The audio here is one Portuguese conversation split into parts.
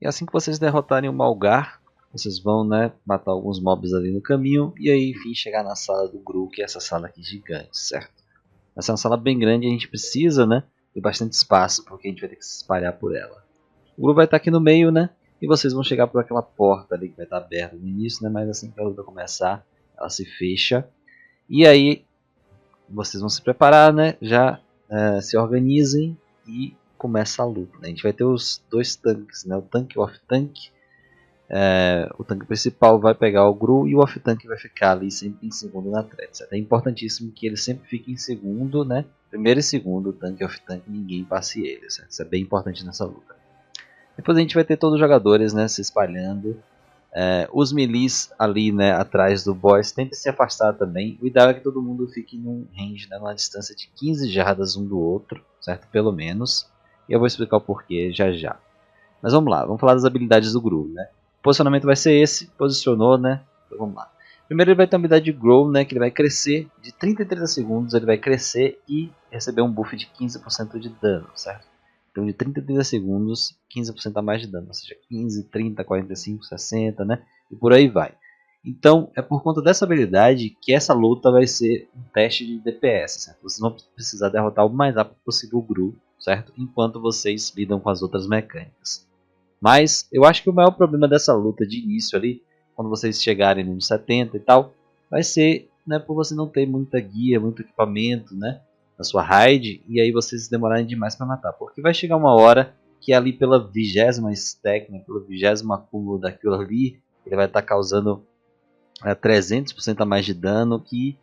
E assim que vocês derrotarem o Malgar, vocês vão, né, matar alguns mobs ali no caminho e aí, enfim, chegar na sala do Gru, que é essa sala aqui gigante, certo? Essa é uma sala bem grande e a gente precisa, né, de bastante espaço, porque a gente vai ter que se espalhar por ela. O Gru vai estar aqui no meio, né, e vocês vão chegar por aquela porta ali que vai estar aberta no início, né, mas assim que a luta começar, ela se fecha. E aí, vocês vão se preparar, né, já se organizem e começa a luta. Né? A gente vai ter os dois tanques, né, o tanque e o off-tank. O tanque principal vai pegar o Gru e o off-tank vai ficar ali sempre em segundo na thread. É importantíssimo que ele sempre fique em segundo, né? Primeiro e segundo, o tanque e o off-tank, ninguém passe ele, certo? Isso é bem importante nessa luta. Depois a gente vai ter todos os jogadores, né, se espalhando. Os melees ali, né, atrás do boss, tentem se afastar também. O ideal é que todo mundo fique num range, né, numa distância de 15 jardas um do outro, certo? Pelo menos. E eu vou explicar o porquê já já. Mas vamos lá, vamos falar das habilidades do Gru, né? O posicionamento vai ser esse, posicionou, né? Então vamos lá. Primeiro ele vai ter a habilidade de Grow, né? Que ele vai crescer de 30 em 30 segundos, ele vai crescer e receber um buff de 15% de dano, certo? Então de 30 em 30 segundos, 15% a mais de dano, ou seja, 15, 30, 45, 60, né? E por aí vai. Então é por conta dessa habilidade que essa luta vai ser um teste de DPS, certo? Vocês vão precisar derrotar o mais rápido possível o Gru, certo? Enquanto vocês lidam com as outras mecânicas. Mas eu acho que o maior problema dessa luta de início ali, quando vocês chegarem nos 70 e tal, vai ser, né, por você não ter muita guia, muito equipamento, né, na sua raid, e aí vocês demorarem demais para matar. Porque vai chegar uma hora que ali pela 20ª stack, né, pelo 20º acúmulo daquilo ali, ele vai estar causando 300% a mais de dano, que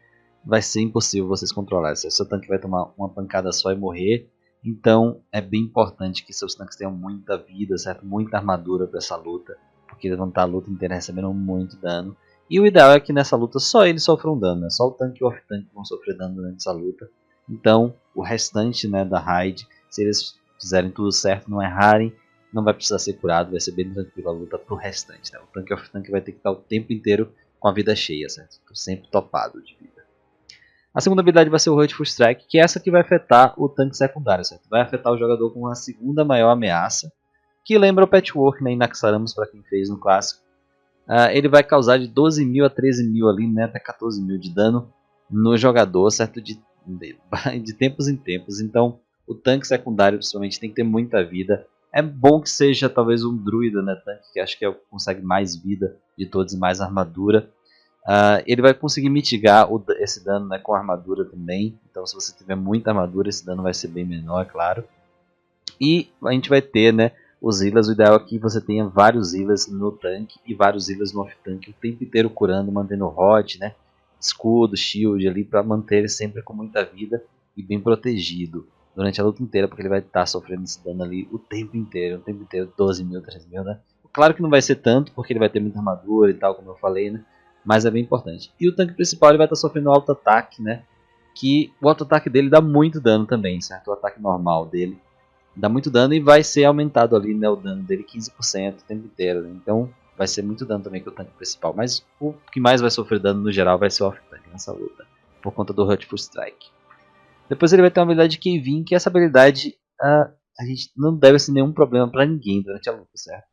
vai ser impossível vocês controlarem. Seu tanque vai tomar uma pancada só e morrer. Então é bem importante que seus tanques tenham muita vida, certo? Muita armadura para essa luta, porque eles vão estar a luta inteira recebendo muito dano. E o ideal é que nessa luta só eles sofram dano, né? Só o tanque e o off-tank vão sofrer dano durante essa luta. Então o restante, né, da raid, se eles fizerem tudo certo, não errarem, não vai precisar ser curado, vai ser bem tranquilo a luta pro restante. Né? O tanque e o off-tank vai ter que estar o tempo inteiro com a vida cheia, certo? Tô sempre topado de vida. A segunda habilidade vai ser o Hurtful Strike, que é essa que vai afetar o tanque secundário, certo? Vai afetar o jogador com a segunda maior ameaça, que lembra o Patchwork, né, em Naxxramas, para quem fez no clássico. Ele vai causar de 12.000 a 13.000 ali, né, até 14.000 de dano no jogador, certo? De tempos em tempos. Então, o tanque secundário, principalmente, tem que ter muita vida. É bom que seja talvez um druida, né, tanque, que acho que consegue mais vida de todos e mais armadura. Ele vai conseguir mitigar esse dano, né, com armadura também. Então se você tiver muita armadura, esse dano vai ser bem menor, é claro. E a gente vai ter, né, os healers. O ideal é que você tenha vários healers no tanque e vários healers no off-tanque o tempo inteiro curando, mantendo hot, né, escudo, shield ali, para manter ele sempre com muita vida e bem protegido durante a luta inteira, porque ele vai estar sofrendo esse dano ali o tempo inteiro, 12.000, 13.000, né. Claro que não vai ser tanto, porque ele vai ter muita armadura e tal, como eu falei, né, mas é bem importante. E o tanque principal ele vai estar sofrendo auto-ataque, né, que o auto-ataque dele dá muito dano também, certo? O ataque normal dele dá muito dano e vai ser aumentado ali, né, o dano dele 15% o tempo inteiro. Né? Então vai ser muito dano também com o tanque principal. Mas o que mais vai sofrer dano no geral vai ser o off-tank nessa luta, por conta do Hurtful Strike. Depois ele vai ter uma habilidade de Kevin, que essa habilidade a gente não deve ser nenhum problema para ninguém durante a luta, certo?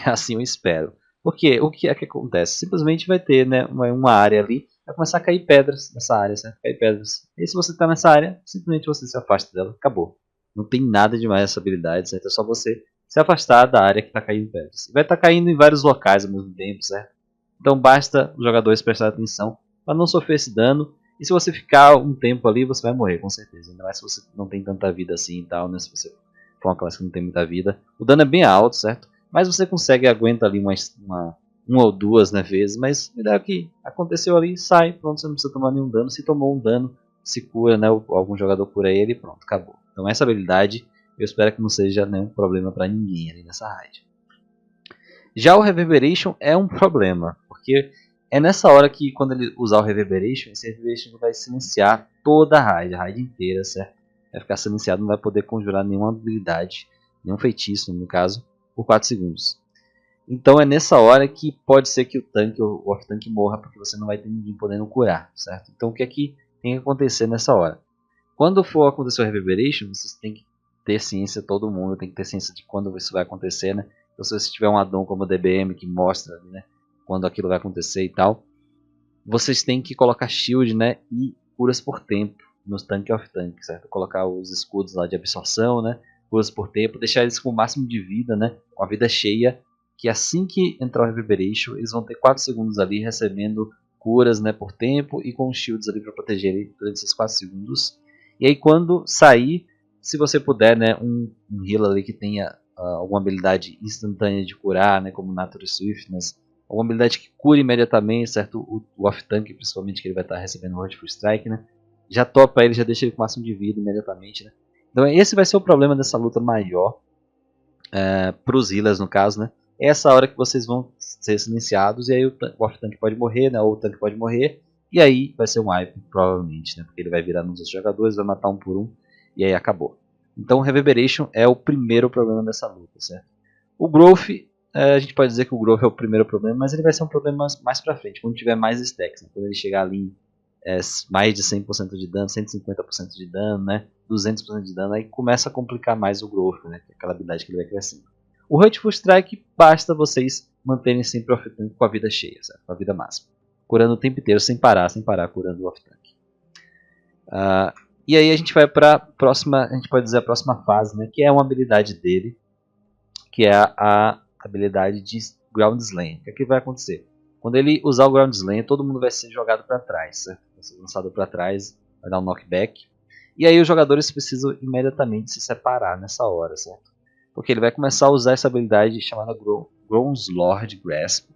Assim eu espero. Porque o que é que acontece? Simplesmente vai ter, né, uma área ali, vai começar a cair pedras nessa área, certo? Cair pedras. E se você está nessa área, simplesmente você se afasta dela, acabou. Não tem nada demais essa habilidade, certo? É só você se afastar da área que está caindo pedras. Vai estar caindo em vários locais ao mesmo tempo, certo? Então basta os jogadores prestar atenção para não sofrer esse dano. E se você ficar um tempo ali, você vai morrer, com certeza. Ainda mais se você não tem tanta vida assim e tal, né? Se você for uma classe que não tem muita vida. O dano é bem alto, certo? Mas você consegue aguentar ali uma ou duas, né, vezes. Mas me dá que aconteceu ali, sai, pronto, você não precisa tomar nenhum dano. Se tomou um dano, se cura, né? Algum jogador cura ele, pronto, acabou. Então essa habilidade eu espero que não seja nenhum problema para ninguém ali nessa raid. Já o Reverberation é um problema, porque é nessa hora que quando ele usar o Reverberation, esse Reverberation vai silenciar toda a raid inteira, certo? Vai ficar silenciado, não vai poder conjurar nenhuma habilidade, nenhum feitiço no caso, por 4 segundos. Então é nessa hora que pode ser que o tanque ou o off-tank morra, porque você não vai ter ninguém podendo curar, certo? Então o que é que tem que acontecer nessa hora? Quando for acontecer o Reverberation, vocês têm que ter ciência, todo mundo tem que ter ciência de quando isso vai acontecer, né? Então se você tiver um addon como o DBM que mostra, né, quando aquilo vai acontecer e tal, vocês têm que colocar shield, né, e curas por tempo nos tank of tank, certo? Colocar os escudos lá de absorção, né, curas por tempo, deixar eles com o máximo de vida, né, com a vida cheia, que assim que entrar o Reverberation, eles vão ter 4 segundos ali recebendo curas, né, por tempo e com shields ali para proteger ele durante esses 4 segundos. E aí quando sair, se você puder, né, um healer ali que tenha alguma habilidade instantânea de curar, né, como Natural Swiftness, alguma habilidade que cure imediatamente, certo? O off-tank, principalmente, que ele vai estar recebendo o Hurtful Strike, né? Já topa ele, já deixa ele com o máximo de vida imediatamente, né? Então esse vai ser o problema dessa luta maior para os healers, no caso, né? É essa hora que vocês vão ser silenciados e aí o off-tank pode morrer, né? Ou o tanque pode morrer e aí vai ser um wipe, provavelmente, né? Porque ele vai virar nos outros jogadores, vai matar um por um e aí acabou. Então o Reverberation é o primeiro problema dessa luta, certo? O Growth, a gente pode dizer que o Growth é o primeiro problema, mas ele vai ser um problema mais pra frente, quando tiver mais stacks, né? Quando ele chegar ali em mais de 100% de dano, 150% de dano, né? 200% de dano, aí começa a complicar mais o Growth, né? Que é aquela habilidade que ele vai crescendo. O Hurtful Strike, basta vocês manterem sempre o off-tank com a vida cheia, certo? Com a vida máxima. Curando o tempo inteiro, sem parar, curando o off-tank. E aí a gente vai para a próxima, a gente pode dizer a próxima fase, né? Que é uma habilidade dele, que é a habilidade de Ground Slam. O que vai acontecer? Quando ele usar o Ground Slam, todo mundo vai ser jogado para trás, certo? Vai ser lançado para trás, vai dar um knockback. E aí os jogadores precisam imediatamente se separar nessa hora, certo? Porque ele vai começar a usar essa habilidade chamada Grounslord Grasp,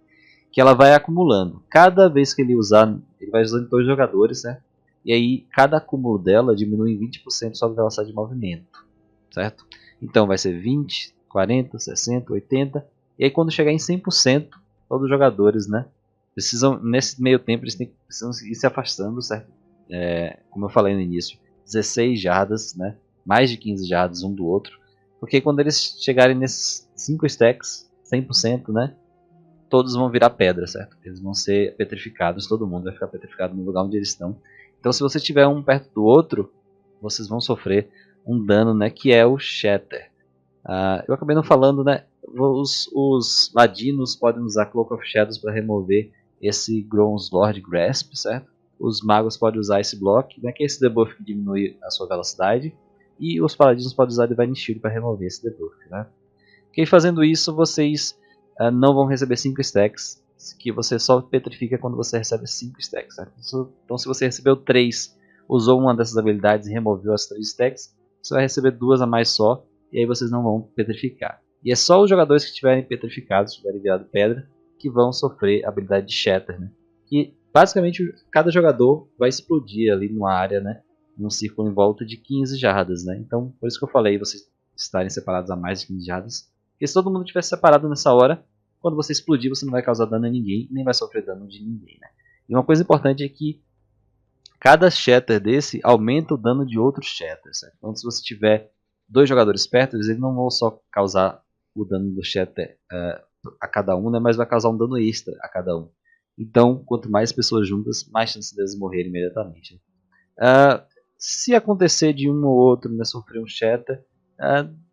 que ela vai acumulando. Cada vez que ele usar, ele vai usando em 2 jogadores, certo? E aí cada acúmulo dela diminui em 20% sua velocidade de movimento, certo? Então vai ser 20, 40, 60, 80. E aí quando chegar em 100%, todos os jogadores, né, precisam, nesse meio tempo, eles precisam ir se afastando, certo? Como eu falei no início, 16 jardas, né, mais de 15 jardas um do outro. Porque quando eles chegarem nesses 5 stacks, 100%, né, todos vão virar pedra, certo? Eles vão ser petrificados, todo mundo vai ficar petrificado no lugar onde eles estão. Então se você tiver um perto do outro, vocês vão sofrer um dano, né, que é o Shatter. Eu acabei não falando, né? Os ladinos podem usar Cloak of Shadows para remover esse Grounslord Grasp, certo? Os magos podem usar esse block, né, que é esse debuff que diminui a sua velocidade. E os paladinos podem usar Divine Shield para remover esse debuff, né? Okay, fazendo isso, vocês não vão receber 5 stacks, que você só petrifica quando você recebe 5 stacks, certo? Então se você recebeu 3, usou uma dessas habilidades e removeu as 3 stacks, você vai receber 2 a mais só, e aí vocês não vão petrificar. E é só os jogadores que estiverem petrificados, estiverem virado pedra, que vão sofrer a habilidade de Shatter, né? Que basicamente cada jogador vai explodir ali numa área, né? Num círculo em volta de 15 jardas, né? Então, por isso que eu falei, vocês estarem separados a mais de 15 jardas. Porque se todo mundo estiver separado nessa hora, quando você explodir, você não vai causar dano a ninguém, nem vai sofrer dano de ninguém, né? E uma coisa importante é que cada Shatter desse aumenta o dano de outros Shatters, certo? Então, se você tiver 2 jogadores perto, eles não vão só causar o dano do Shatter a cada um, né, mas vai causar um dano extra a cada um. Então, quanto mais pessoas juntas, mais chance deles morrerem imediatamente. Se acontecer de um ou outro, né, sofrer um Shatter,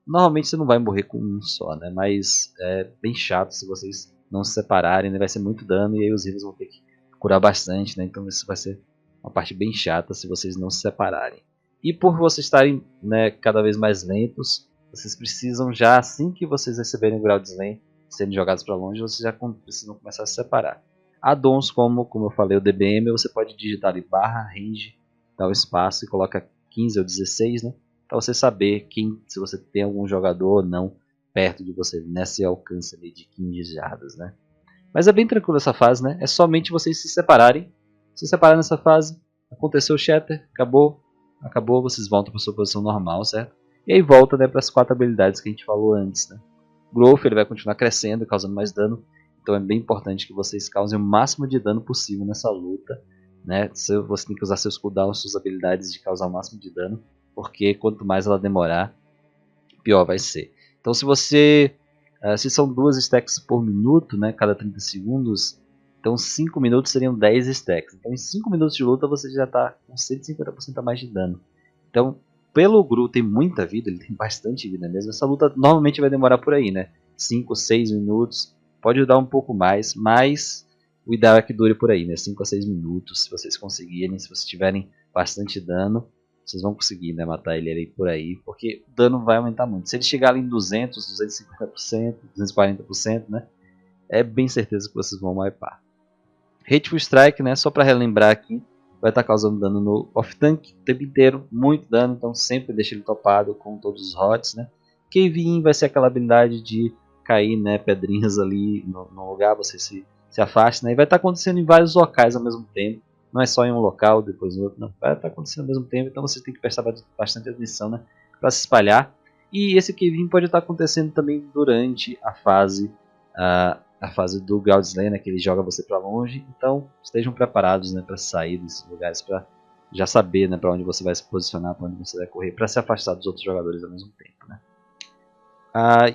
normalmente você não vai morrer com um só, né, mas é bem chato se vocês não se separarem, né, vai ser muito dano e aí os healers vão ter que curar bastante, né, então isso vai ser uma parte bem chata se vocês não se separarem. E por vocês estarem, né, cada vez mais lentos, vocês precisam já, assim que vocês receberem o grau de Slam, sendo jogados para longe, vocês já precisam começar a se separar. Addons como eu falei, o DBM, você pode digitar ali /range, dá o espaço e coloca 15 ou 16, né, para você saber se você tem algum jogador ou não perto de você, nesse alcance ali de 15 jardas, né. Mas é bem tranquilo essa fase, né, é somente vocês se separarem nessa fase, aconteceu o Shatter, acabou, vocês voltam para sua posição normal, certo? E aí volta, né, para as 4 habilidades que a gente falou antes, né? Growth, ele vai continuar crescendo, causando mais dano, então é bem importante que vocês causem o máximo de dano possível nessa luta, né? Você tem que usar seus cooldowns, suas habilidades de causar o máximo de dano, porque quanto mais ela demorar, pior vai ser. Então se são 2 stacks por minuto, né, cada 30 segundos, então 5 minutos seriam 10 stacks. Então em 5 minutos de luta você já está com 150% a mais de dano. Então pelo Gru tem muita vida, ele tem bastante vida mesmo. Essa luta normalmente vai demorar por aí, né? 5, 6 minutos. Pode dar um pouco mais, mas o ideal é que dure por aí, né? 5 a 6 minutos, se vocês conseguirem, se vocês tiverem bastante dano, vocês vão conseguir, né, matar ele ali por aí, porque o dano vai aumentar muito. Se ele chegar ali em 200, 250%, 240%, né? É bem certeza que vocês vão wipear. Hateful Strike, né, só para relembrar aqui, vai estar causando dano no off-tank o tempo inteiro, muito dano, então sempre deixa ele topado com todos os HOTS, né. Cave In vai ser aquela habilidade de cair, né, pedrinhas ali no lugar, você se afasta, né, e vai estar acontecendo em vários locais ao mesmo tempo, não é só em um local, depois no outro, não, vai estar acontecendo ao mesmo tempo, então você tem que prestar bastante atenção, né, para se espalhar. E esse Cave In pode estar acontecendo também durante a fase do Ground Slayer, né, que ele joga você para longe, então estejam preparados, né, para sair desses lugares, para já saber, né, para onde você vai se posicionar, para onde você vai correr, para se afastar dos outros jogadores ao mesmo tempo, né.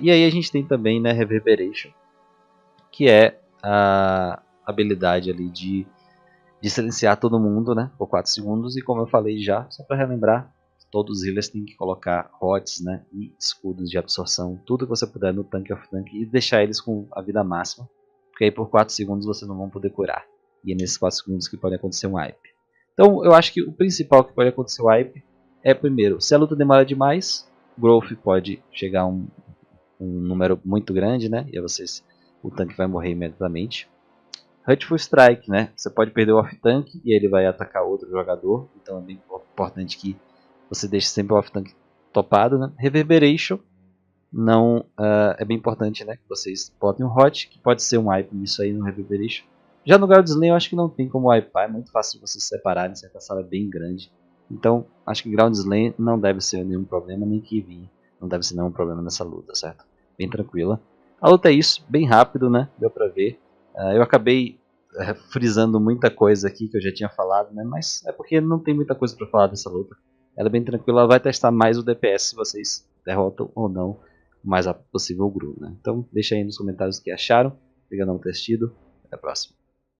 E aí a gente tem também, né, Reverberation, que é a habilidade ali de silenciar todo mundo, né, por 4 segundos, e como eu falei já, só para relembrar, todos os healers têm que colocar HOTS, né, e escudos de absorção, tudo que você puder no tanque off-tank e deixar eles com a vida máxima, porque aí por 4 segundos vocês não vão poder curar. E é nesses 4 segundos que pode acontecer um wipe. Então eu acho que o principal que pode acontecer o wipe é, primeiro, se a luta demora demais, Growth pode chegar a um número muito grande, né, e aí o tanque vai morrer imediatamente. Hateful Strike, né? Você pode perder o off-tank e ele vai atacar outro jogador, então é bem importante que você deixe sempre o off-tank topado, né? Reverberation, não, é bem importante, né, que vocês botem um hot, que pode ser um wipe nisso aí no Reverberation. Já no Ground Slayer eu acho que não tem como wipear, é muito fácil vocês se separarem, se a sala é bem grande. Então acho que Ground Slayer não deve ser nenhum problema, nem que vir, não deve ser nenhum problema nessa luta, certo? Bem tranquila. A luta é isso, bem rápido, né? Deu pra ver. Eu acabei frisando muita coisa aqui que eu já tinha falado, né? Mas é porque não tem muita coisa para falar dessa luta. Ela é bem tranquila, ela vai testar mais o DPS se vocês derrotam ou não o mais rápido possível o Gru, né? Então deixa aí nos comentários o que acharam. Obrigado por ter assistido. Até a próxima.